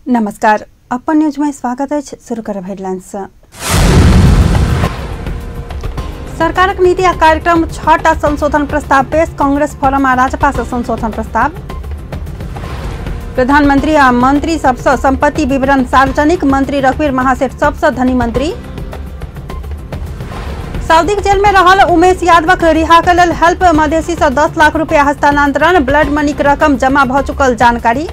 नमस्कार, अपन न्यूज में स्वागत है। शुरू करब हेडलाइंस। सरकारक नीति आ कार्यक्रम 6टा संशोधन प्रस्ताव पेश। कांग्रेस फोरम आ राजपा से संशोधन प्रस्ताव। प्रधानमंत्री आ मंत्री सबसे संपत्ति विवरण सार्वजनिक। मंत्री रघुवीर महासेठ सबसे धनी मंत्री। सऊदी जेल में रहल उमेश यादवक रिहा के लेल हेल्प मधेसी से 10 लाख रुपया हस्तांतरण। ब्लड मनी के रकम जमा भ चुकल जानकारी।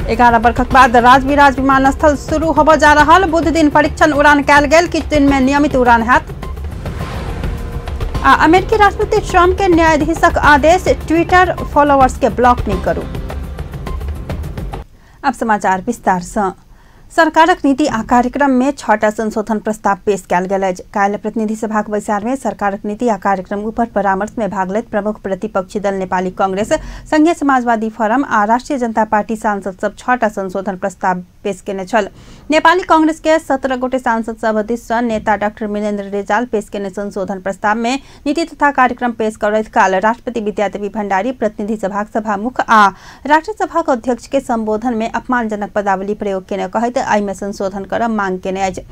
11 वर्षक बाद राजविराज विमानस्थल शुरू होब जा रहल। बुध दिन परीक्षण उड़ान कैल गेल। किछु दिन में नियमित उड़ान हैत। अमेरिकी राष्ट्रपति ट्रंप के न्यायाधीशक आदेश। ट्विटर फॉलोअर्स के ब्लॉक नहीं करू। अब समाचार विस्तार से। सरकारक नीति आ कार्यक्रम में 6टा संशोधन प्रस्ताव पेश कयल गेल अछि। काल्हि प्रतिनिधि सभाक बैसार में सरकारक नीति आ कार्यक्रम ऊपर परामर्श में भाग लैत प्रमुख प्रतिपक्षी दल नेपाली कांग्रेस, संघीय समाजवादी फोरम आ राष्ट्रिय जनता पार्टी सांसद सब 6टा संशोधन प्रस्ताव पेश केने छल। नेपाली कांग्रेस के 17 गोटे सांसद सब दिस नेता डाक्टर मिलेन्द्र रिजाल पेश केने संशोधन प्रस्ताव में नीति तथा कार्यक्रम पेश करैत काल राष्ट्रपति विद्यादेवी भण्डारी प्रतिनिधि सभाक सभामुख आ राष्ट्रिय सभाक अध्यक्ष के संबोधन में अपमानजनक पदावली प्रयोग केने कहैत आई में संशोधन कर मांग केने अछि।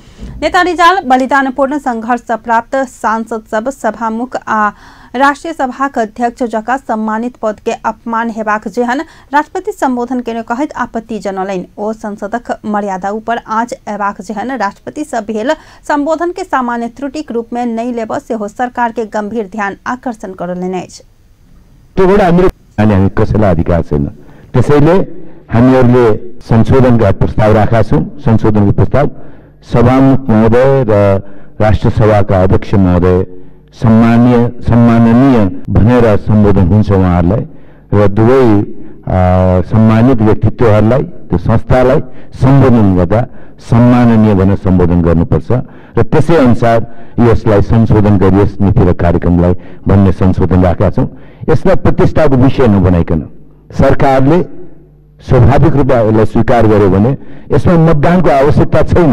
नेता रिजाल बलिदानपूर्ण संघर्ष से प्राप्त सांसद सब सभामुख आ राष्ट्रीय सभाक अध्यक्ष जकाँ सम्मानित पद के अपमान हेबाक जेहन राष्ट्रपति संबोधन केने कहैत आपत्ति जनौलनि। ओ संसदक मर्यादा ऊपर आँच एबाक जेहन राष्ट्रपति से भेल संबोधन के सामान्य त्रुटिक रूप में नहीं लेब सेहो सरकार के गंभीर ध्यान आकर्षण करौलनि अछि। कसैलाई अधिकार छैन, त्यसैले हामीहरूले संशोधनका प्रस्ताव राखेका छौं। संशोधनको प्रस्ताव सभामुख महोदय र राष्ट्रिय सभाका अध्यक्ष महोदय सम्माननीय भनेर सम्बोधन हुन्छ उहाँहरूलाई र दुवै सम्मानित व्यक्तित्वहरूलाई त्यो संस्थालाई सम्बोधन गर्दा सम्माननीय भनेर सम्बोधन गर्नुपर्छ र त्यसै अनुसार यसलाई संशोधन गरियोस् नीति र कार्यक्रमलाई भन्ने संशोधन राखेका छौं। यसलाई प्रतिष्ठाको विषय नबनाइकन सरकारले स्वाभाविक रूपमा यसलाई स्वीकार गर्यो भने यसमा मतदानको आवश्यकता छैन।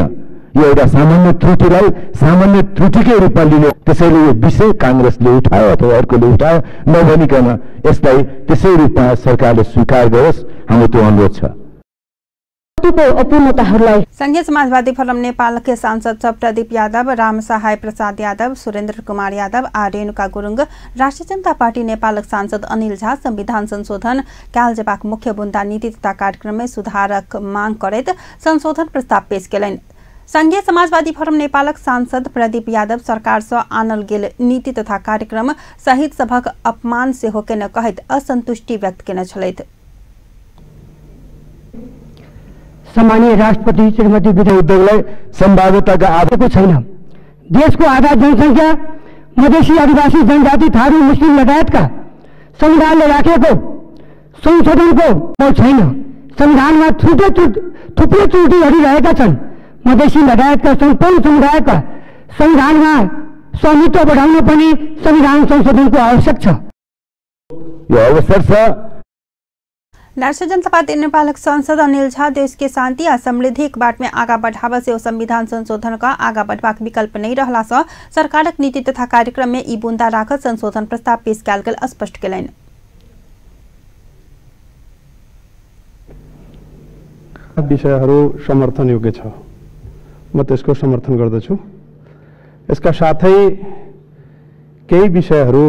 यो एउटा सामान्य त्रुटिलाई सामान्य त्रुटिकै रूपमा लिने, त्यसैले यो विषय कांग्रेसले उठायो अथवा अर्कोले उठायो नभनिकन यसलाई त्यसै रूपमा सरकारले स्वीकार गरोस्, हाम्रो त्यो अनुरोध छ। संघीय समाजवादी फोरम नेपाल के सांसद सब प्रदीप यादव, राम सहाय प्रसाद यादव, सुरेन्द्र कुमार यादव आ रेणुका गुरुङ, राष्ट्रिय जनता पार्टी नेपालक सांसद अनिल झा संविधान संशोधन कैल जेबाक मुख्य बुंदा नीति तथा कार्यक्रम में सुधारक मांग करैत संशोधन प्रस्ताव पेश केलनि। संघीय समाजवादी फोरम नेपालक सांसद प्रदीप यादव सरकार से आनल गेल नीति तथा कार्यक्रम सहित सभक अपमान सेहो केने कहैत असंतुष्टि व्यक्त केने छलैथ। सम्मानीय राष्ट्रपति श्रीमती विद्या उद्योगलाई संभाव्यताका आधारको छैन। देशको आधा जनसंख्या मधेसी आदिवासी जनजाति थारू मुस्लिम लगायतका संविधानले राखेको संशोधनको छैन। संविधानमा थुप्रै त्रुटिहरू रहेका छन्। मधेसी लगायतका सम्पूर्ण समुदायका संविधानमा स्वामित्व बढाउन पनि संविधान संशोधनको आवश्यक छ। यो अवसर छ। राष्ट्रिय जनता पार्टी नेपालक सांसद अनिल झा देश के शांति आ समृद्धिक बाट में आगा बढ़ाव से संविधान संशोधन का आगा बढ़वाक विकल्प नहीं रहला से सरकारक नीति तथा कार्यक्रम में ई बुंदा राखत संशोधन प्रस्ताव पेश कयल गेल स्पष्ट केलनि। विषयहरू समर्थन योग्य छ, म त्यसको समर्थन गर्दछु। यसका साथै केही विषयहरू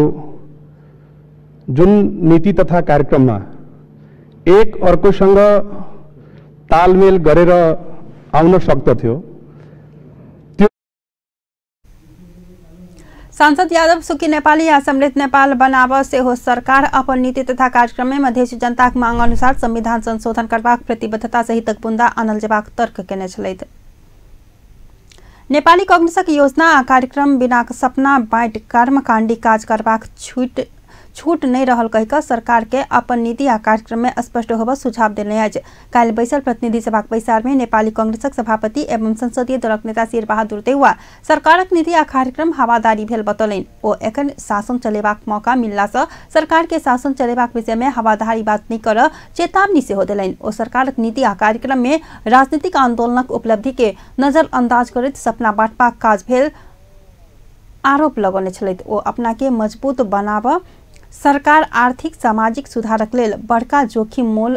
जुन नीति तथा कार्यक्रममा एक अर्कोसँग तालमेल गरेर आउन सक्दथ्यो। सांसद यादव सुकी नेपाली या समृद्ध नेपाल बनाव से हो सरकार अपन नीति तथा कार्यक्रम में मधेसी जनताक मांग अनुसार संविधान संशोधन करबाक प्रतिबद्धता सहितक बुंदा आनल जेबाक तर्क केने छलैथ। नेपाली कांग्रेसक योजना आ कार्यक्रम बिना सपना बाँट कर्मकाण्डी काज करबाक छूट नहीं रहल कहिक सरकार के अपन नीति आ कार्यक्रम में स्पष्ट होब सुझाव देने अछि। काल्हि बैसल प्रतिनिधि सभाक बैसार में नेपाली कांग्रेसक सभापति एवं संसदीय दलक नेता शेर बहादुर देउवा सरकारक नीति आ कार्यक्रम हवादारी भेल बतौलनि। ओ एखन शासन चलेबाक मौका मिलला से सरकार के शासन चलेबाक विषय में हवादारी बात नहीं कर चेतावनी सेहो देलनि। ओ सरकारक नीति आ कार्यक्रम में राजनीतिक आंदोलनक उपलब्धि के नजरअंदाज करैत सपना बाँटबाक काज भेल आरोप लगौने छलैथ। ओ अपना के मजबूत बनाब सरकार आर्थिक सामाजिक सुधारक लेल बड़का जोखिम मोल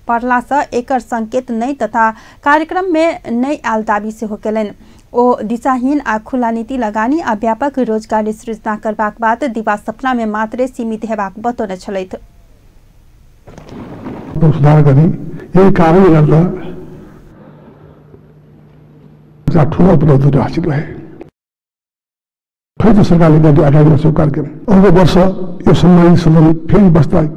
पड़ला से एकर संकेत नहीं तथा कार्यक्रम में नहीं आल दाबी से हो केलन। ओ दिशाहीन आ खुला नीति लगानी आ व्यापक रोजगारी सृजना करबाक बाद दिवा सपना में मात्रे सीमित हेबाक बतौने छलैथ। सुधार गरी यही कारण गर्दा ठुलो उपलब्धि हासिल भए फेरि सरकारले गर्ने अगाडि वर्षको कार्यक्रम अर्को वर्ष यो सम्मानित सदन फेरि बस्दा के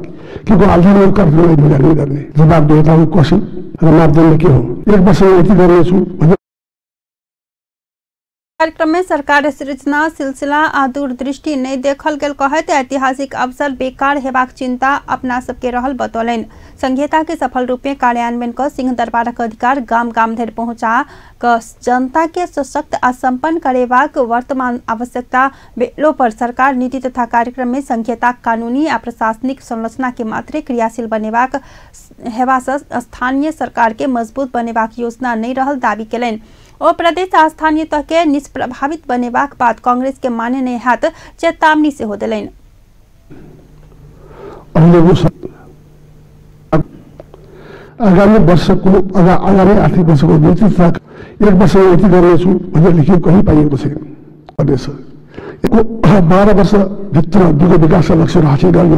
को आधारमा कार्यक्रमलाई मूल्याङ्कन गर्ने जवाबदेहिताको कसम र मापदण्ड के हो 1 वर्षमा यति गर्नेछु। कार्यक्रम में सरकार सृजना सिलसिला आ दूरदृष्टि नहीं देखल गेल कहते ऐतिहासिक अवसर बेकार हेबाक चिंता अपना सबके रहल बतौलन। संहिता के सफल रूप में कार्यान्वयन क सिंह दरबारक अधिकार गाम गाम धरि पहुंचा क जनता के सशक्त आ संपन्न करेबाक वर्तमान आवश्यकता बेलो पर सरकार नीति तथा कार्यक्रम में संहिता कानूनी आ प्रशासनिक संरचना के मात्रे क्रियाशील बनेबाक हेबा से स्थानीय सरकार के मजबूत बनेबाक योजना नहीं रहल दावी केलन। ओ प्रदेश आ स्थानीय तह के निष्प्रभावित बनेबाक बाद कांग्रेस के माने नहीं हाथ चेतावनी से हो दिलन। आगामी वर्षको आगामी आर्थिक वर्षको नीति तथा 1 वर्षमा यति गर्नेछु भनेर लेखिएको कहीँ पाइएको छैन। प्रदेश 12 वर्ष भित्र दुःख विकासका लक्ष्य हासिल गर्न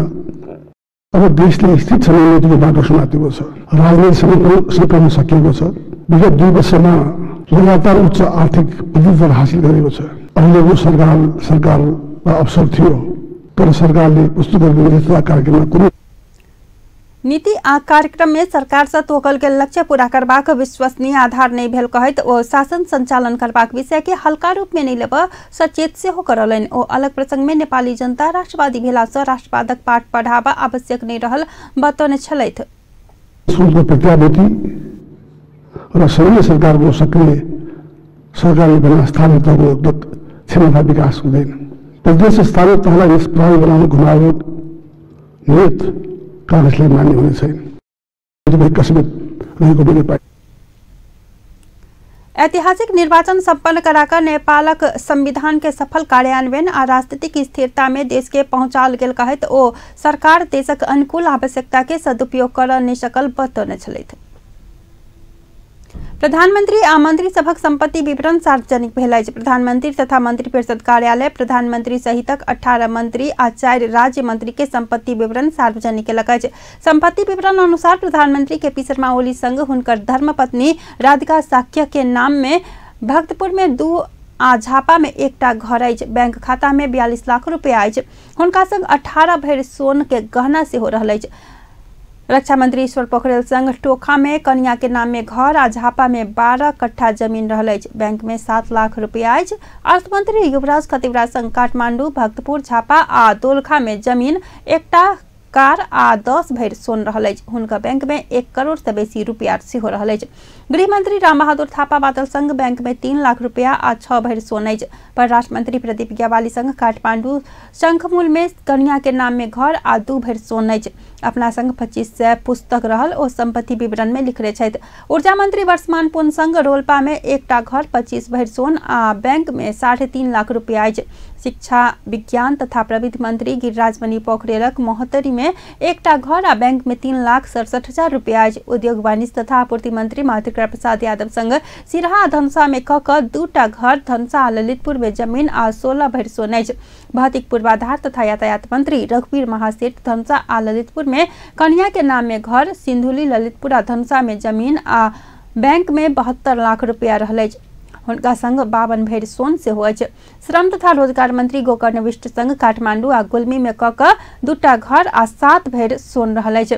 अब देशले स्थिर छनौट नीतिको बाटो समातेको छ। राजनीति सङ्कलन सकिएको छ। विगत 2 वर्षमा लगातार उच्च आर्थिक वृद्धि हासिल गरेको छ। अहिलेको सरकार अवसर थियो तर सरकारले प्रस्तुत गरेको कार्यक्रममा कुनै नीति आ कार्यक्रम में सरकार से तोकल के लक्ष्य पूरा करबाक विश्वसनीय आधार नहीं भेल कहत ओ शासन संचालन करबाक विषय के हल्का रूप में नहीं लेब सचेत से हो करलन। ओ अलग प्रसंग में नेपाली जनता राष्ट्रवादी भेला से राष्ट्रवादक पाठ पढ़ावा आवश्यक नहीं रहल बतौने छलैथ। प्रत्याभूति र सैन्य सरकारको सक्रिय सरकारले भने स्थानीय तहको क्षमता विकास हुँदैन। प्रदेश स्थानीय तहलाई निष्प्रभावी बनाउन घुमावट नियत कांग्रेसलाई मान्य हुने छैन। कसमत रहेको पनि पाइ ऐतिहासिक निर्वाचन संपन्न कराकर नेपालक संविधान के सफल कार्यान्वयन आ राजनीतिक स्थिरता में देश के पहुंचाल गेल कहत ओ सरकार देशक अनुकूल आवश्यकता के सदुपयोग कर नहीं सकल बतौने छलैथ। प्रधानमंत्री आ मंत्री सभक संपत्ति विवरण सार्वजनिक भेल अछि। प्रधानमंत्री तथा मंत्री परिषद कार्यालय प्रधानमंत्री सहितक 18 मंत्री आ 4 राज्य मंत्री के संपत्ति विवरण सार्वजनिक केलक अछि। संपत्ति विवरण अनुसार प्रधानमंत्री केपी शर्मा ओली संग हुनकर धर्मपत्नी राधिका साक्य के नाम में भक्तपुर में 2 आ झापा में 1टा घर अछि। बैंक खाता में 42 लाख रुपया अछि। हुनका संग 18 भरि सोन के गहना से हो रहल अछि। रक्षा मंत्री ईश्वर पोखरेल संग टोखा में कन्या के नाम में घर आ झापा में 12 कट्ठा जमीन रहल अछि। बैंक में 7 लाख रुपया अछि। अर्थमंत्री युवराज खतिवड़ा संग काठमांडू भक्तपुर झापा आ दोलखा में जमीन 1टा कार आ 10 भरि सोन रहल अछि। हुनका बैंक में 1 करोड़ से बेसी रुपया सेहो रहल अछि। गृह मंत्री राम बहादुर थापा बादल संग बैंक में 3 लाख रुपया आ 6 भरि सोन अछि। परराष्ट्र मंत्री प्रदीप ग्यावाली संग काठमांडू शंखमूल में कन्या के नाम में घर आ 2 भरि सोन अछि। अपना संग 2500 पुस्तक रहल ओ संपत्ति विवरण में लिखले छथि। ऊर्जा मंत्री वर्षमान पुन संग रोलपा में 1टा घर 25 भरि सोन आ बैंक में 3.5 लाख रुपया अछि। शिक्षा विज्ञान तथा प्रविधि मंत्री गिरिराज मणि पोखरेलक मोहतरी में 1टा घर आ बैंक में 3,67,000 रुपया अछि। उद्योग वाणिज्य तथा आपूर्ति मंत्री मातृका प्रसाद यादव संग सिरहा धनसा में कक 2टा घर धनसा आ ललितपुर में जमीन आ 16 भरि सोन अछि। भौतिक पूर्वाधार तथा यातायात मंत्री रघुवीर महासेठ धनसा आ ललितपुर में कन्या के नाम में घर सिंधुली ललितपुर आ धनसा में जमीन आ बैंक में 72 लाख रुपया रहल अछि। हुनका संग 52 भरि सोन से हो अछि। श्रम तथा रोजगार मंत्री गोकर्ण विष्ट संग काठमांडू आ गुल्मी में कक 2टा घर आ 7 भरि सोन रहल अछि।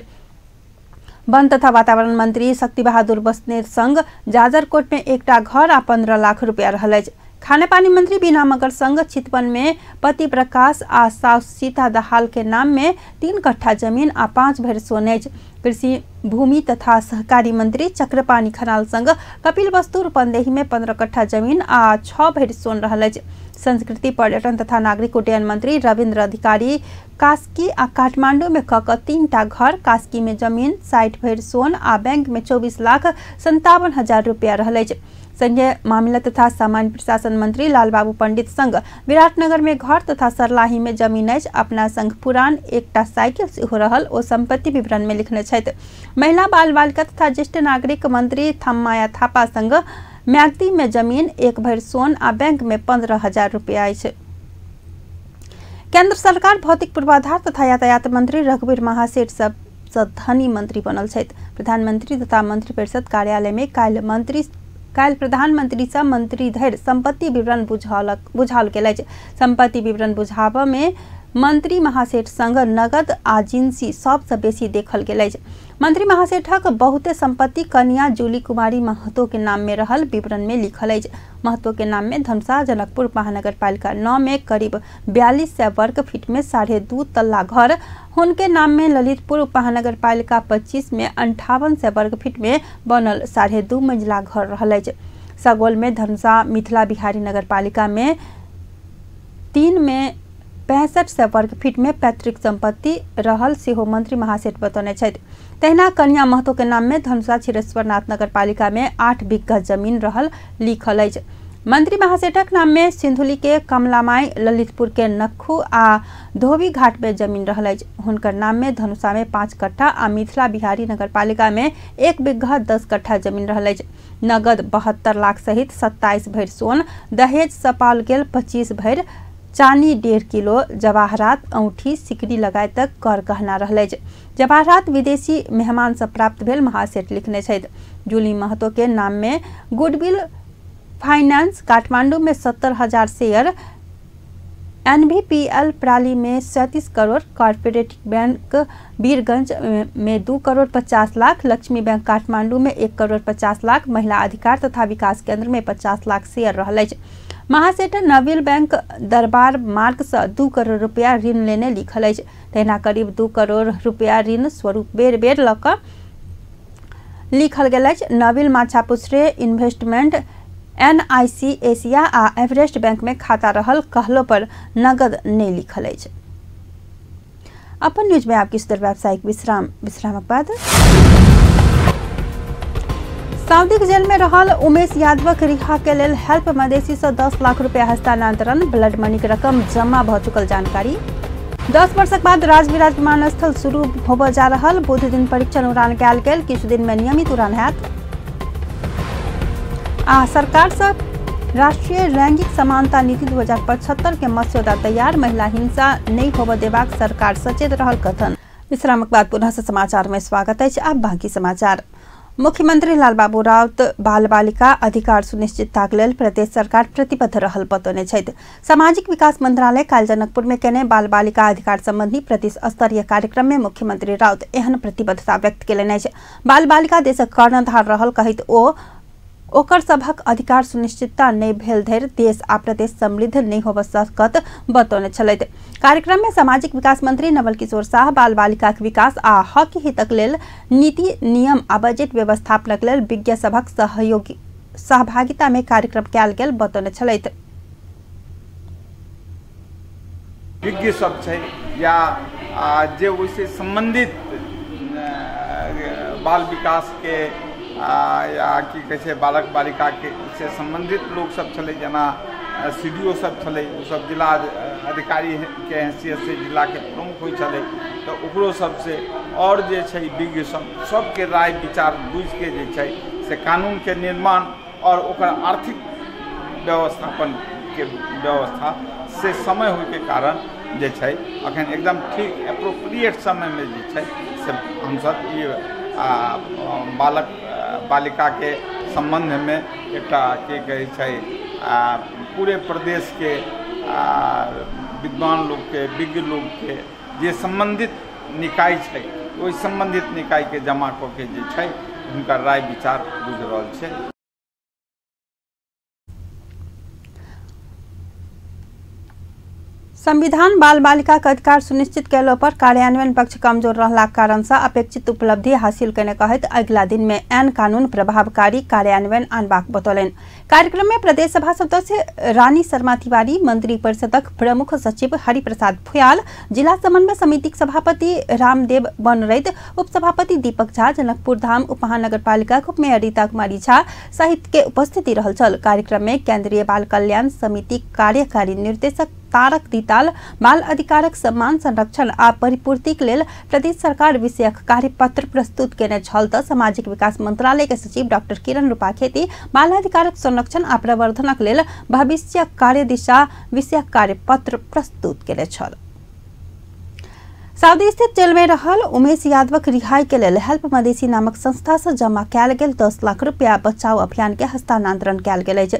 वन तथा वातावरण मंत्री शक्ति बहादुर बस्नेत संग जाजरकोट में 1टा घर आ 15 लाख रुपया रहल अछि। खाने पानी मंत्री बीना मगर संग चितवन में पति प्रकाश आ साउस सीता दहाल के नाम में 3 कट्ठा जमीन आ 5 भरि सोन अछि। कृषि भूमि तथा सहकारी मंत्री चक्रपाणी खनाल संग कपिल वस्तु रूपंदेही में 15 कट्ठा जमीन आ 6 भरि सोन रहल अछि। संस्कृति पर्यटन तथा नागरिक उड्डयन मंत्री रविन्द्र अधिकारी कास्की आ काठमांडू में कक 3टा घर कास्की में जमीन 60 भरि सोन आ बैंक में 24,57,000 रुपया रहल अछि। संघीय मामला तथा सामान्य प्रशासन मंत्री लालबाबू पंडित संग विराटनगर में घर तथा सरलाही में जमीन अछि। अपना संग पुरान एकटा साइकिल सेहो रहल ओ संपत्ति विवरण में लिखने छथि। महिला बाल बालिका तथा ज्येष्ठ नागरिक मंत्री थम्माया थापा संग म्याग्दी में जमीन, एक भरि सोन आ बैंक में 15,000 रुपया अछि। केंद्र सरकार भौतिक पूर्वाधार तथा यातायात मंत्री रघुवीर महासेठ सबसँ धनी मंत्री बनल छथि। प्रधानमंत्री तथा मंत्रिपरिषद कार्यालय में काल्हि प्रधानमंत्री से मंत्री धरि संपत्ति विवरण बुझाओल गेल अछि। संपत्ति विवरण बुझाबऽ में मंत्री महासेठ संग नगद आ जिंसी सबसँ बेसी देखल गेल अछि। मंत्री महासेठक बहुते संपत्ति कन्या जूली कुमारी महतो के नाम में रहल विवरण में लिखल अछि। महतो के नाम में धनुषा जनकपुर महानगर पालिका 9 में करीब 4200 वर्ग फीट में 2.5 तल्ला घर, हुनके नाम में ललितपुर महानगर पालिका 25 में 5800 वर्ग फीट में बनल 2.5 मंजिला घर रहल अछि। सगौल में धनुषा मिथिला बिहारी नगर पालिका में 3 में 6500 वर्ग फीट में पैतृक संपत्ति रहल सेहो मंत्री महासेठ बतौने छथि। तहिना कन्या महतो के नाम में धनुषा छिरेश्वरनाथ नगर पालिका में 8 बीघा जमीन रहल लिखल अछि। मंत्री महासेठक नाम में सिंधुली के कमलामाई, ललितपुर के नक्खू आ धोबी घाट में जमीन रहल अछि। हुनकर नाम में धनुषा में 5 कट्ठा आ मिथिला बिहारी नगर पालिका में 1 बीघा 10 कट्ठा जमीन रहल अछि। नगद 72 लाख सहित 27 भरि सोन, दहेज सपाल गेल 25 भरि चानी 1.5 किलो, जवाहरात, औंठी, सिकड़ी लगायतक कर गहना रहल अछि। जवाहरात विदेशी मेहमान से प्राप्त भेल महासेठ लिखने छथि। जूली महतो के नाम में गुडविल फाइनेंस काठमांडू में 70,000 शेयर, NVPL प्राली में 37 करोड़, कॉर्पोरेटिव बैंक बीरगंज में 2 करोड़ 50 लाख, लक्ष्मी बैंक काठमांडू में 1 करोड़ 50 लाख, महिला अधिकार तथा विकास केंद्र में 50 लाख शेयर रहल अछि। महासेठ नवील बैंक दरबार मार्ग से 2 करोड़ रुपया ऋण लेने लिखल अछि। तहिना करीब 2 करोड़ रुपया ऋण स्वरूप बेर बेर लऽ कऽ लिखल गेल अछि। नवील माछापुछरे इन्वेस्टमेंट, NIC एशिया आ एवरेस्ट बैंक में खाता रहल कहलो पर नगद नहीं लिखल अछि। अपन न्यूज में आपकी सुंदर व्यावसायिक विश्रामक बाद सऊदी जेल में रहल उमेश यादवक रिहा के लेल हेल्प मदेशी से 10 लाख रुपया हस्तांतरण, ब्लड मनी के रकम जमा भ चुकल जानकारी। 10 वर्षक बाद राजविराज विमानस्थल शुरू होबऽ जा रहल, बुध दिन परीक्षण उड़ान कयल गेल, किछु दिन में नियमित उड़ान हैत। आ सरकार से राष्ट्रीय लैंगिक समानता नीति 2075 के मस्यौदा तैयार, महिला हिंसा नहीं होबऽ देबाक सरकार सचेत रहल कथन। विश्रामक बाद पुनः से समाचार में स्वागत अछि। अब बाकी समाचार। मुख्यमंत्री लालबाबू राउत बाल बालिका अधिकार सुनिश्चितताक लेल प्रदेश सरकार प्रतिबद्ध रहल बतौने छथि। सामाजिक विकास मंत्रालय काल्हि जनकपुर में केने बाल बालिका अधिकार संबंधी प्रदेश स्तरीय कार्यक्रम में मुख्यमंत्री राउत एहन प्रतिबद्धता व्यक्त केलनि अछि। बाल बालिका देशक कर्णधार रहल कहैत ओकर सभक अधिकार सुनिश्चितता नहीं भेल धरि देश आ प्रदेश समृद्ध नहीं होबऽ सकत बतौने छलथि। कार्यक्रम में सामाजिक विकास मंत्री नवल किशोर शाह बाल बालिकाक विकास आ हक हितक लेल नीति नियम आ बजट व्यवस्थापनक लेल विज्ञ सभक सहभागिता में कार्यक्रम कयल गेल बतौने छलथि। विज्ञ सब छै या जे ओहिसे संबंधित बाल विकास के या की कहै छै बालक बालिका के से संबंधित लोग सब छलै, जेना CDO सब छलै, ओ सब जिला अधिकारी के हैसियत से जिला के प्रमुख होइ छलै, तो ओकरो सब से और जे छै विज्ञ सबके राय विचार बुझ के जे छै से कानून के निर्माण और ओकर आर्थिक व्यवस्थापन के व्यवस्था से समय होय के कारण जे छै अखन एकदम ठीक एप्रोप्रिएट समय में जे छै से हम सब ये बालक बालिका के संबंध में एकटा की कहै छै पूरे प्रदेश के विद्वान लोग के विज्ञ लोग के जे संबंधित निकाय छै ओहि संबंधित निकाय के जमा कऽ के जे छै हुनकर राय विचार बुझ रहल छै। संविधान बाल बालिका का अधिकार सुनिश्चित कैलो पर कार्यान्वयन पक्ष कमजोर रहला कारण से अपेक्षित उपलब्धि हासिल करने कहत अगला दिन में ऐन कानून प्रभावकारी कार्यान्वयन आनबाक बतौलन। कार्यक्रम में प्रदेश सभा सदस्य रानी शर्मा तिवारी, मंत्री परिषदक प्रमुख सचिव हरिप्रसाद भुयाल, जिला समन्वय समिति सभापति रामदेव बनरैत, उपसभापति दीपक झा, जनकपुर धाम उपमहानगरपालिका उपमेयर रीता कुमारी झा सहित के उपस्थिति रहल छल। कार्यक्रम में केंद्रीय बाल कल्याण समिति कार्यकारी निर्देशक तारक दिताल बाल अधिकारक सम्मान संरक्षण आ परिपूर्तिक लेल प्रदेश सरकार विषयक कार्यपत्र प्रस्तुत केने छल त सामाजिक विकास मंत्रालय के सचिव डॉक्टर किरण रूपा खेती बाल अधिकारक संरक्षण आ प्रवर्धनक लेल भविष्य कार्यदिशा विषयक कार्यपत्र प्रस्तुत केने छल। सऊदी स्थित जेल में रहल उमेश यादवक रिहाई के लेल हेल्प मधेसी नामक संस्था से जमा कैल गेल 10 लाख रुपया बचाव अभियान के हस्तांतरण कैल गेल अछि।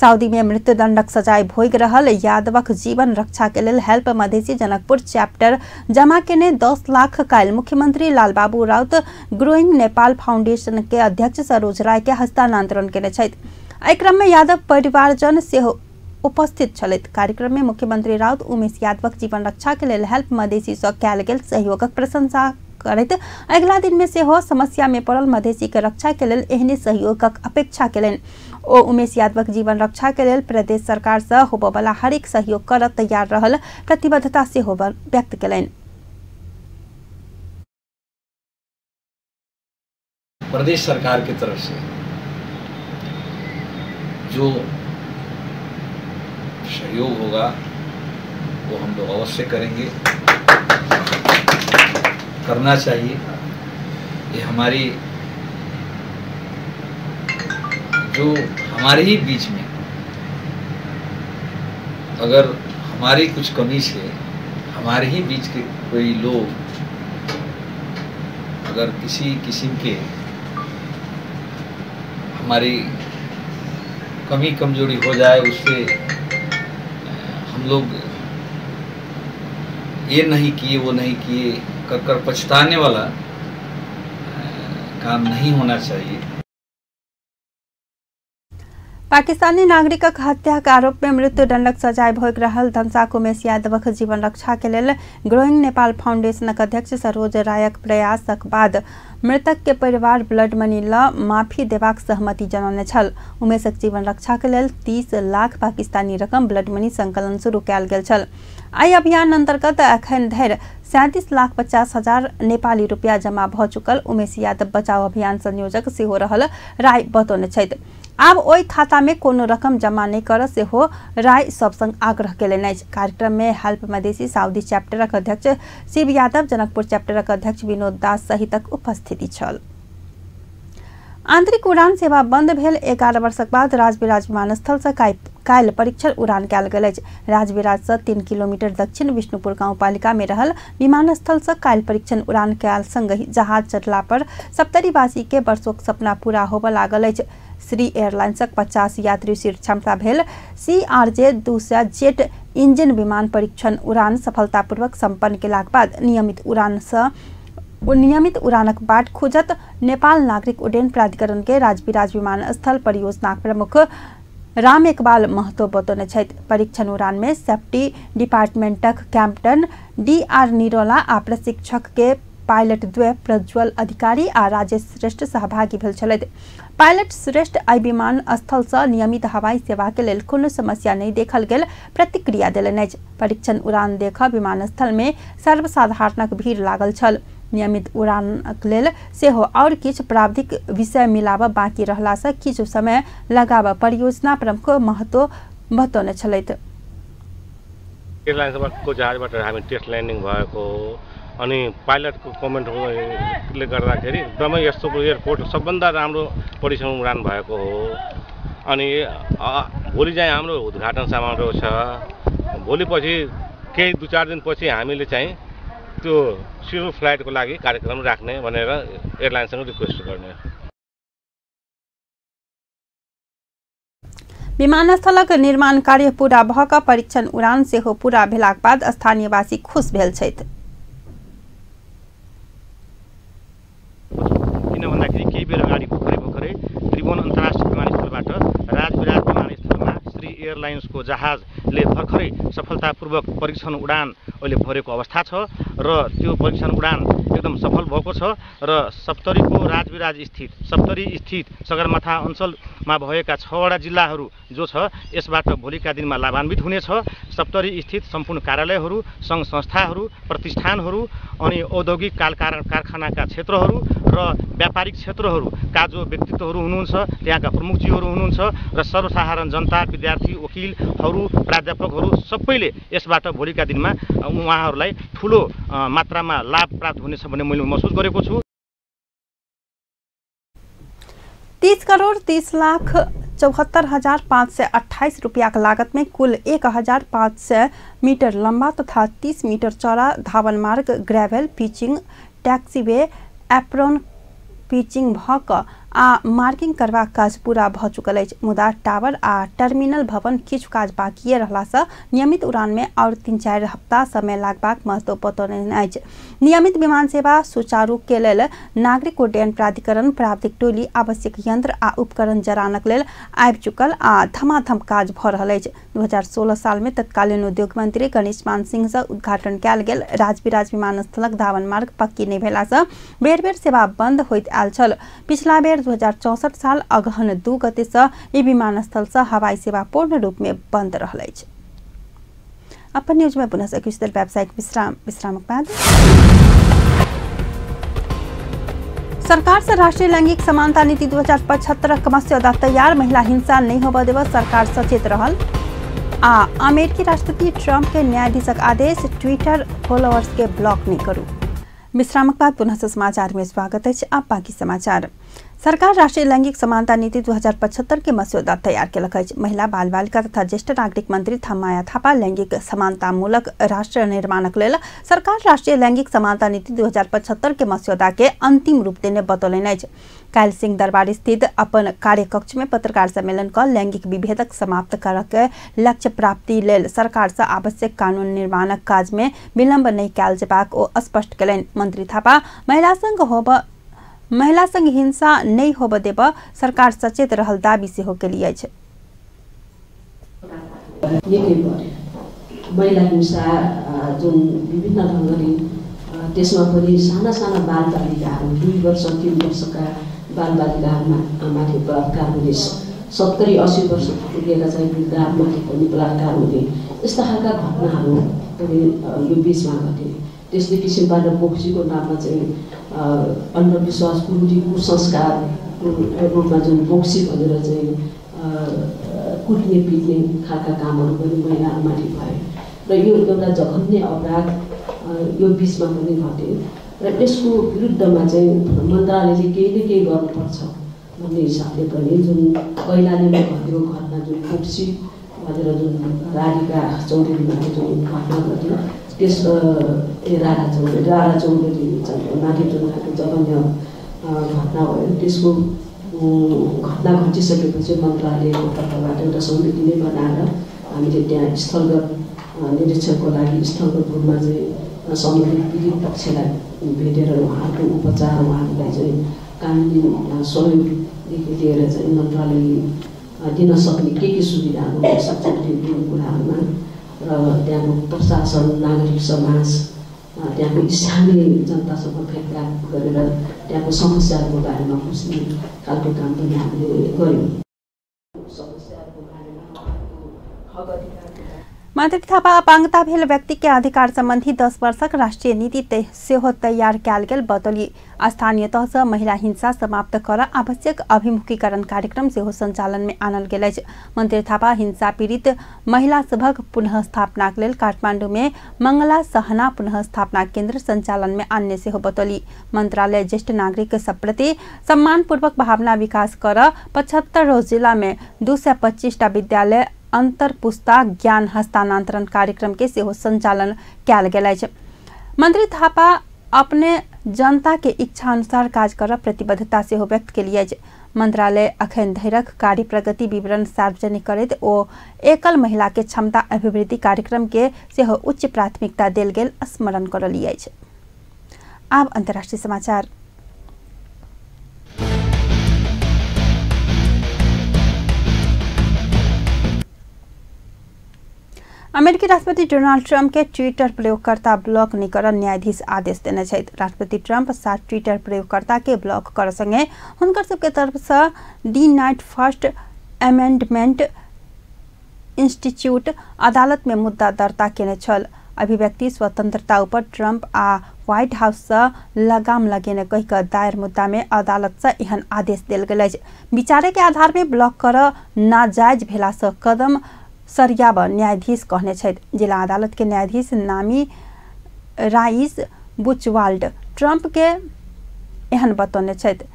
सऊदी में मृत्युदंडक सजाय भोग रहल यादवक जीवन रक्षा के लेल हेल्प मधेसी जनकपुर चैप्टर जमा केने 10 लाख काल मुख्यमंत्री लालबाबू राउत ग्रोइंग नेपाल फाउंडेशन के अध्यक्ष सरोज राय के हस्तांतरण केने छथि। एहि क्रम में यादव परिवारजन सेहो उपस्थित छलैत। कार्यक्रम में मुख्यमंत्री राउत उमेश यादवक जीवन रक्षा के लेल हेल्प मधेसी सँ कैल गेल सहयोगक प्रशंसा करैत अगिला दिन में सेहो समस्या में पड़ल मधेसी के रक्षा के लेल एहने सहयोगक अपेक्षा केलनि। ओ उमेश यादवक जीवन रक्षा के लेल प्रदेश सरकार सँ होबयवला हरेक सहयोग करऽ तैयार रहल प्रतिबद्धता सेहो व्यक्त केलनि। प्रदेश सरकार की तरफ से जो सहयोग होगा वो हम लोग अवश्य करेंगे, करना चाहिए। ये हमारी जो हमारे ही बीच में अगर हमारी कुछ कमी से हमारे ही बीच के कोई लोग अगर किसी किस्म के हमारी कमी कमजोरी हो जाए, उससे हम लोग ये नहीं किए वो नहीं किए कर पछताने वाला काम नहीं होना चाहिए। पाकिस्तानी नागरिकक हत्याक आरोप में मृत्युदंडक सजाय भोग रहल धनसाक उमेश यादवक जीवन रक्षा के लेल ग्रोइंग नेपाल फाउंडेशनक अध्यक्ष सरोज रायक प्रयासक बाद मृतक के परिवार ब्लड मनी ल माफी देबाक सहमति जनौने छल। उमेशक जीवन रक्षा के लेल 30 लाख पाकिस्तानी रकम ब्लड मनी संकलन शुरू कयल गेल छल। एहि अभियान अंतर्गत एखन धरि 37,50,000 नेपाली रुपया जमा भ चुकल उमेश यादव बचाव अभियान संयोजक सेहो रहल राय बतौने छथि। आब ओहि खाता में कोनो रकम जमा नहीं कर सेहो राय सब संग आग्रह केलनि अछि। कार्यक्रम में हेल्प मधेसी सऊदी चैप्टरक अध्यक्ष शिव यादव, जनकपुर चैप्टरक अध्यक्ष विनोद दास सहितक उपस्थिति छल। आंतरिक उड़ान सेवा बंद भेल 11 वर्षक बाद राजविराज विमानस्थल से काल्हि परीक्षण उड़ान कयल गेल अछि। राजविराज से 3 किलोमीटर दक्षिण विष्णुपुर गांवपालिका में रहल विमानस्थल से काल्हि परीक्षण उड़ान कयल संगहि जहाज चढ़ला पर सप्तरीवासी के वर्षोक सपना पूरा होबय लागल अछि। श्री एयरलाइंसक 50 यात्री सीट क्षमता भेल CRJ-200 जेट इंजन विमान परीक्षण उड़ान सफलतापूर्वक संपन्न केलाक बाद नियमित उड़ानक बाट खोजत नेपाल नागरिक उड्डयन प्राधिकरण के राजविराज विमानस्थल परियोजना प्रमुख राम इकबाल महतो बतौने छथि। परीक्षण उड़ान में सेफ्टी डिपार्टमेंटक कैप्टन DR निरोला आ प्रशिक्षक के पायलट द्वय प्रज्वल अधिकारी आ राजेश श्रेष्ठ सहभागी भेल छलथि। पायलट श्रेष्ठ आई विमान स्थल से नियमित हवाई सेवा के लेल कोनो समस्या नहीं देखल गेल प्रतिक्रिया देलनि अछि। परीक्षण उड़ान देख विमानस्थल में सर्वसाधारणक भीड़ लागल छल। नियमित उड़ानक लेल सेहो और किछु प्राविधिक विषय मिलाब बाकी रहला से किछु समय लगाब परियोजना प्रमुख महतो बतौने छलथि। एयरलाइन्सको जहाजबाट हामी टेस्ट ल्यान्डिङ भएको अनि पाइलटको कमेन्टले गर्दाखेरि एकदमै यस्तो एयरपोर्ट सबभन्दा राम्रो परीक्षण उडान भएको हो। अनि भोलि चाहिँ हाम्रो उद्घाटन समारोह छ। भोलिपछि केही 2-4 दिनपछि हामीले चाहिँ त्यो सिरो फ्लाइटको लागि कार्यक्रम राख्ने भनेर एयरलाइन्ससँग रिक्वेस्ट गर्ने। विमानस्थलक निर्माण कार्य पूरा भ क परीक्षण उड़ान सेहो पूरा भेलाक बाद स्थानीयवासी खुश भेल छथि। किन भन्दाखेरि केही बेर अगाडि भर्खरै त्रिभुवन अन्तर्राष्ट्रिय विमानस्थलबाट राजविराज विमानस्थलमा श्री एयरलाइन्सको जहाजले भर्खरै सफलतापूर्वक परीक्षण उडान अहिले भरेको अवस्था छ र त्यो परीक्षण उडान एकदम सफल भएको छ र सप्तरीको राजविराज स्थित सगरमाथा अञ्चलमा भएका 6वटा जिल्लाहरू जो छ यसबाट भोलिका दिनमा लाभान्वित हुनेछ। सप्तरी स्थित सम्पूर्ण कार्यालयहरू, सङ्घ संस्थाहरू, प्रतिष्ठानहरू अनि औद्योगिक कारखानाका क्षेत्रहरू र व्यापारिक क्षेत्रहरूका जो व्यक्तित्वहरू हुनुहुन्छ, त्यहाँका प्रमुखजीहरू हुनुहुन्छ र सर्वसाधारण जनता, विद्यार्थी, वकिलहरू, प्राध्यापकहरू सबैले यसबाट भोलिका दिनमा उहाँहरूलाई ठुलो मात्रामा लाभ प्राप्त हुनेछ भन्ने मैले महसुस गरेको छु। 30,30,74,528 रुपया की लागत में कुल 1,500 मीटर लंबा तथा 30 मीटर चौड़ा धावन मार्ग, gravel pitching, taxiway, apron pitching भक आ मार्किंग करबाक काज पूरा भ चुकल अछि। मुदा टावर आ टर्मिनल भवन किछु काज बाकी रहला से नियमित उड़ान में और 3-4 हफ्ता समय लागबाक महत्व पतो नहि अछि। नियमित विमान सेवा सुचारू के लेल नागरिक उड्डयन प्राधिकरण प्राविधिक टोली आवश्यक यंत्र आ उपकरण जरानक लेल आबि चुकल आ धमाधम काज भ रहल अछि। 2016 साल में तत्कालीन उद्योग मंत्री गणेश मान सिंह से उद्घाटन कयल गेल राजविराज विमानस्थलक धावन मार्ग पक्की नहि भेला से बेर बेर सेवा बंद होइत आयल छल। पिछला बेर 2064 साल अगहन 2 गते से ई विमानस्थल से हवाई सेवा पूर्ण रूप में बंद रहल अछि। अपन न्यूज में पुनः कुशल वेबसाइट विश्रामक बाद सरकार से राष्ट्रीय लैंगिक समानता नीति 2075 का मसौदा तैयार, महिला हिंसा नहीं होबा देव सरकार सचेत रहल। आ अमेरिकी राष्ट्रपति ट्रंप के न्यायाधीशक आदेश, ट्विटर फॉलोअर्स के ब्लॉक नहीं करू। विश्रामक बाद पुनः समाचार में स्वागत है। अब बाकी समाचार। सरकार राष्ट्रीय लैंगिक समानता नीति 2075 के मसौदा तैयार केलक अछि। महिला, बाल बालिका तथा ज्येष्ठ नागरिक मंत्री थम्माया थापा लैंगिक समानता मूलक राष्ट्र निर्माणक लेल सरकार राष्ट्रीय लैंगिक समानता नीति 2075 के मसौदा के अंतिम रूप देने बतौलनि अछि। काल्हि सिंह दरबार स्थित अपन कार्यकक्ष में पत्रकार सम्मेलन क लैंगिक विभेदक समाप्त करय के लक्ष्य प्राप्ति लेल सरकार से आवश्यक कानून निर्माणक काज में विलंब नहीं कयल जेबाक ओ स्पष्ट केलनि। मंत्री थापा महिला संग हिंसा नहीं होब देब सरकार सचेत रहल दाबी से हो के लिए छे। महिला हिंसा जुन विभिन्न ढंगले त्यसमा पनि साना साना बाल बालिकाहरू 2 वर्ष 3 वर्षका बाल बालिकाहरूमाथि बलात्कार हुने, 70-80 वर्ष पुगेका चाहिँ वृद्धमाथि पनि बलात्कार हुने, यस्ता खालका घटनाहरू पनि यो बीचमा घटे। त्यस्तै किसिमबाट बोक्सीको नाममा चाहिँ अन्धविश्वास, कुरूति, कुसंस्कारको रूपमा जुन बोक्सी भनेर चाहिँ कुट्ने पिट्ने खालका कामहरू पनि महिलाहरूमाथि भए र यो एउटा जघन्य अपराध यो बीचमा पनि घटे र यसको विरुद्धमा चाहिँ मन्त्रालयले केही न केही गर्नुपर्छ भन्ने हिसाबले पनि जुन कैलालीमा घटेको घटना जुन बोक्सी भनेर जुन राधिका चौधरीमाथि जुन घटना घट्यो, त्यस राधा चौधरी माथि जुन जघन्य घटना भयो, त्यसको घटना घटिसकेपछि मन्त्रालयको तर्फबाट एउटा समिति नै बनाएर हामीले त्यहाँ स्थलगत निरीक्षणको लागि स्थलगत रूपमा चाहिँ सम्बन्धित पीडित पक्षलाई भेटेर उहाँहरूको उपचार, उहाँहरूलाई चाहिँ कानुनी सहयोगदेखि लिएर चाहिँ मन्त्रालयले दिन सक्ने के सुविधाहरू हुन सक्छ त्यो कुराहरूमा र त्यहाँको प्रशासन, नागरिक समाज, त्यहाँको स्थानीय जनतासँग भेटघाट गरेर त्यहाँको समस्याहरूको बारेमा बुझ्ने खालको काम पनि हामीले गऱ्यौँ। समस्याहरूको बारेमा मंत्री थापा अपांगता भेल व्यक्ति के अधिकार संबंधी 10 वर्षक राष्ट्रीय नीति सेहो तैयार कयल गेल बतौली। स्थानीय तह से महिला हिंसा समाप्त कर आवश्यक अभिमुखीकरण कार्यक्रम सेहो संचालन में आनल गेल अछि। मंत्री थापा हिंसा पीड़ित महिला सभक पुनः स्थापना लेल काठमांडू में मंगला सहना पुनः स्थापना केंद्र संचालन में आनने सेहो बतौली। मंत्रालय ज्येष्ठ नागरिक सब प्रति सम्मान पूर्वक भावना विकास कर 75 जिला में 225 विद्यालय अंतर पुस्ता ज्ञान हस्तांतरण कार्यक्रम के सेहो संचालन कयल गेल अछि। मंत्री थापा अपने जनता के इच्छा अनुसार काज कर प्रतिबद्धता सेहो व्यक्त केलिए अछि। मंत्रालय अखन धरिक कार्य प्रगति विवरण सार्वजनिक करैत ओ एकल महिला के क्षमता अभिवृद्धि कार्यक्रम के सेहो उच्च प्राथमिकता देल गेल स्मरण करलिए अछि। आब अंतर्राष्ट्रीय समाचार। अमेरिकी राष्ट्रपति डोनाल्ड ट्रम्प के ट्विटर प्रयोगकर्ता ब्लॉक निकरण न्यायाधीश आदेश देने छथि। राष्ट्रपति ट्रम्प 7 ट्विटर प्रयोगकर्ता के ब्लॉक कर संगे हुनकर सबके तरफ से D night first amendment institute अदालत में मुद्दा दर्ता केने छल। अभिव्यक्ति स्वतंत्रता ऊपर ट्रम्प आ व्हाइट हाउस से लगाम लगेने कहि कऽ दायर मुद्दा में अदालत से एहन आदेश देल गेल अछि। विचारे के आधार में ब्लॉक कर नाजायज भेला से कदम सरियाब न्यायाधीश कहने छथि। जिला अदालत के न्यायाधीश नामी राइस बुचवाल्ड ट्रम्प के एहन बतौने छथि।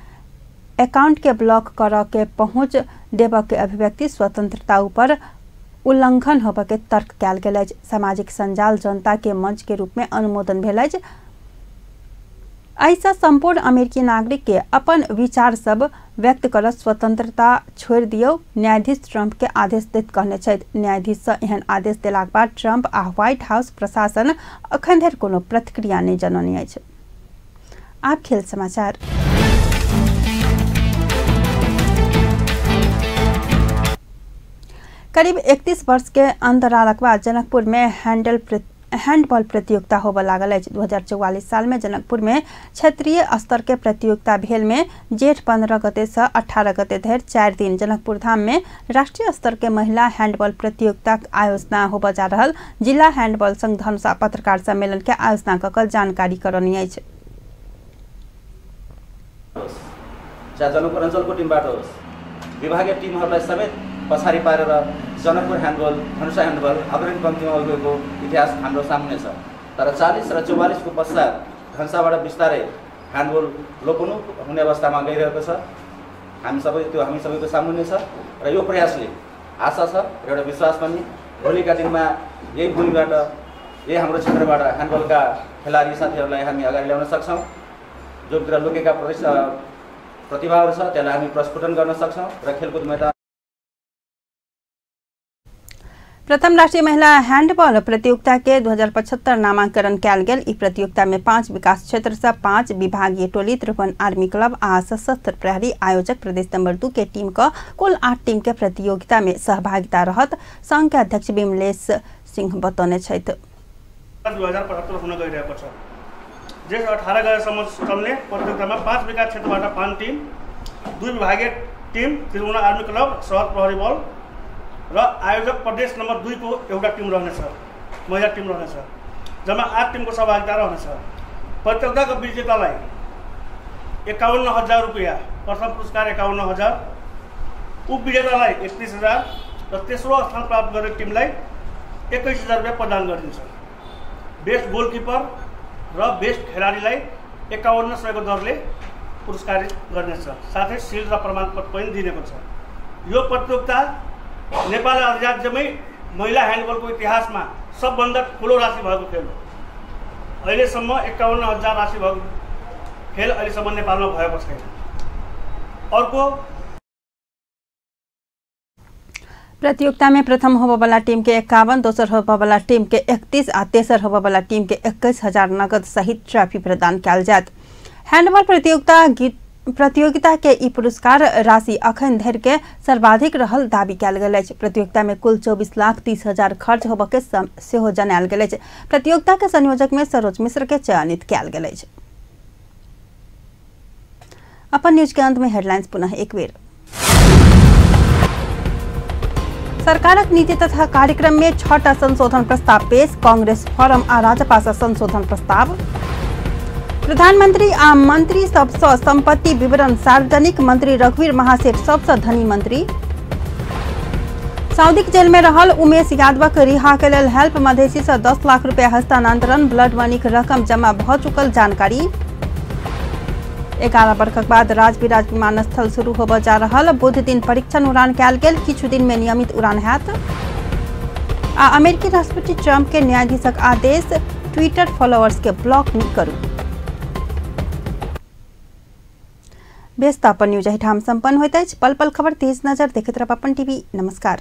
अकाउंट के ब्लॉक कर के पहुंच देब के अभिव्यक्ति स्वतंत्रता ऊपर उल्लंघन होब के तर्क कयल गेल अछि। सामाजिक संजाल जनता के मंच के रूप में अनुमोदन भेल अछि। ऐसा संपूर्ण अमेरिकी नागरिक के अपन विचार सब व्यक्त कर स्वतंत्रता छोड़ दियो, न्यायाधीश ट्रम्प के आदेश दैत कहने छथि। न्यायाधीश से एहन आदेश देलाक बाद ट्रम्प आ व्हाइट हाउस प्रशासन अखन धरि कोनो प्रतिक्रिया नहि जनौने अछि। आप खेल समाचार। करीब 31 वर्ष के अंतरालक बाद जनकपुर में हैंडबॉल प्रतियोगिता होबे लागल अछि। 2044 साल में जनकपुर में क्षेत्रीय स्तर के प्रतियोगिता भेल में जेठ 15 गते से 18 गते धरि 4 दिन जनकपुर धाम में राष्ट्रीय स्तर के महिला हैंडबॉल प्रतियोगिता आयोजना होबे जा रहल। जिला हैंडबॉल संघ धनुषा पत्रकार सम्मेलन के आयोजना क जानकारी करनी अछि। जनकपुर अञ्चलको टिमबाट होस्, विभागीय टिमहरूलाई समेत पछाडि पारेर जनकपुर हैंडबॉल धनुषा हैंडबॉल अग्रणी पंक्तिमा गएको इतिहास हाम्रो सामने छ। तर 40 र 44 को पश्चात धनुषाबाट बिस्तारै हैंडबॉल लोपोन्मुख हुने अवस्थामा गइरहेको छ। हामी सबैको सामुन्ने छ र यो प्रयासले आशा छ र एउटा विश्वास पनि भोलिका दिनमा यही भूमिबाट यही हाम्रो क्षेत्रबाट हैंडबॉलका खेलाडी साथीहरूलाई हामी अगाडि ल्याउन सक्छौं। जो भित्र लुकेका प्रतिभाहरू छ त्यसलाई हामी प्रस्फुटन गर्न सक्छौं र खेलकुद मैदान। प्रथम राष्ट्रीय महिला हैंडबॉल प्रतियोगिता के 2075 नामांकन कयल गेल। ई प्रतियोगिता में 5 विकास क्षेत्र से 5 विभागीय टोली, 53 आर्मी क्लब आ सशस्त्र प्रहरी आयोजक प्रदेश नंबर 2 के टीम का कुल 8 टीम के प्रतियोगिता में सहभागिता रहत संघ के अध्यक्ष विमलेश सिंह बतौने छथि। 2075 हुन गइरहेको छ। जेठ 18 गतेसम्म चल्ने प्रतियोगितामा 5 विकास क्षेत्रबाट 5 टीम, 2 विभागीय टीम, 53 आर्मी क्लब, सशस्त्र प्रहरी बल र आयोजक प्रदेश नंबर 2 को एउटा टिम रहनेछ, महिला टिम रहनेछ। जम्मा 8 टिमको सहभागिता रहनेछ। प्रतियोगिताको विजेतालाई 51,000 रुपैयाँ, प्रथम पुरस्कार 51,000, उपविजेतालाई 31,000 र तेस्रो स्थान प्राप्त गर्ने टिमलाई 21,000 रुपैयाँ प्रदान गरिन्छ। बेस्ट गोलकिपर र बेस्ट खेलाडीलाई 5100 को दरले पुरस्कृत गर्नेछ। साथै सिल्ड र प्रमाणपत्र पनि दिएको छ। यो प्रतियोगिता नेपाल राज्यमै महिला हैंडबॉलको इतिहासमा सबभन्दा ठुलो राशि भएको खेल हो। अहिलेसम्म 51,000 राशि भएको खेल अहिलेसम्म नेपालमा भएको छैन। अर्को प्रतियोगिता में प्रथम होबेवाला टीम के 51, दोसर होबेवाला टीम के 31 आ तेसर होबेवाला टीम के 21,000 नगद सहित ट्रॉफी प्रदान कयल जायत। हैंडबॉल प्रतियोगिता के ई पुरस्कार राशि अखन धरि के सर्वाधिक रहल दावी कयल गेल अछि। प्रतियोगिता में कुल 24,30,000 खर्च होबे के सेहो जनायल गेल अछि। प्रतियोगिता के संयोजक में सरोज मिश्र के चयनित कयल गेल अछि। अपन न्यूज के अंत में हेडलाइंस पुनः एक बेर। सरकारक नीति तथा कार्यक्रम में 6टा संशोधन प्रस्ताव पेश, कांग्रेस फॉरम आ राजपा से संशोधन प्रस्ताव। प्रधानमंत्री आ मंत्री सबसे संपत्ति विवरण सार्वजनिक, मंत्री रघुवीर महासेठ सबसे धनी मंत्री। सऊदी जेल में रहल उमेश यादवक रिहा के लेल हेल्प मधेसी से 10 लाख रुपया हस्तांतरण, ब्लड मनी के रकम जमा भ चुकल जानकारी। 11 वर्षक बाद राजविराज विमानस्थल शुरू होबे जा रहल, बुध दिन परीक्षण उड़ान कयल गेल, किछु दिन में नियमित उड़ान हैत। आ अमेरिकी राष्ट्रपति ट्रम्प के न्यायाधीशक आदेश, ट्विटर फॉलोअर्स के ब्लॉक नहीं करू। बेस्ता अपन न्यूज एहिठाम संपन्न होइत अछि। पल पल खबर तेज नजर देखैत रहब अपन टीवी। नमस्कार।